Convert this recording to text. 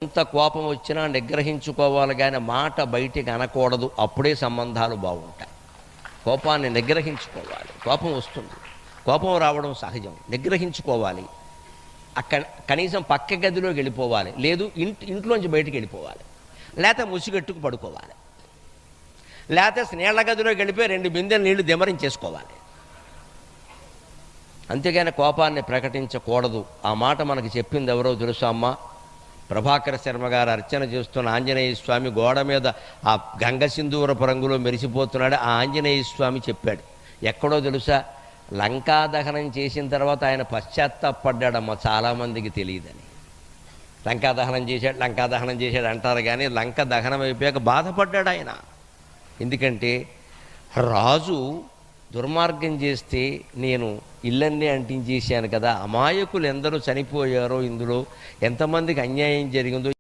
ఎంత కోపం వచ్చినా నిగ్రహించుకోవాలి, కానీ మాట బయటికి అనకూడదు. అప్పుడే సంబంధాలు బాగుంటాయి. కోపాన్ని నిగ్రహించుకోవాలి. కోపం వస్తుంది, కోపం రావడం సహజం, నిగ్రహించుకోవాలి. అక్కడ కనీసం పక్క గదిలోకి వెళ్ళిపోవాలి, లేదు ఇంట్లోంచి బయటికి వెళ్ళిపోవాలి, లేకపోతే ముసిగట్టుకు పడుకోవాలి, లేకపోతే నీళ్ల గదిలోకి వెళ్ళిపోయి 2 బిందెలు నీళ్లు దిమరించేసుకోవాలి. అంతేగాని కోపాన్ని ప్రకటించకూడదు. ఆ మాట మనకి చెప్పింది ఎవరో తెలుసా అమ్మ? ప్రభాకర శర్మ గారు అర్చన చేస్తున్న ఆంజనేయ స్వామి గోడ మీద ఆ గంగ సింధూరపు రంగులో మెరిసిపోతున్నాడు. ఆ ఆంజనేయ స్వామి చెప్పాడు. ఎక్కడో తెలుసా? లంకా దహనం చేసిన తర్వాత ఆయన పశ్చాత్తాపడ్డాడమ్మ. చాలామందికి తెలియదని. లంకా దహనం చేశాడు అంటారు, కానీ లంక దహనం అయిపోయాక బాధపడ్డాడు ఆయన. ఎందుకంటే రాజు దుర్మార్గం చేస్తే నేను ఇళ్ళన్నీ అంటించేశాను కదా, అమాయకులు ఎందరో చనిపోయారో, ఇందులో ఎంతమందికి అన్యాయం జరిగిందో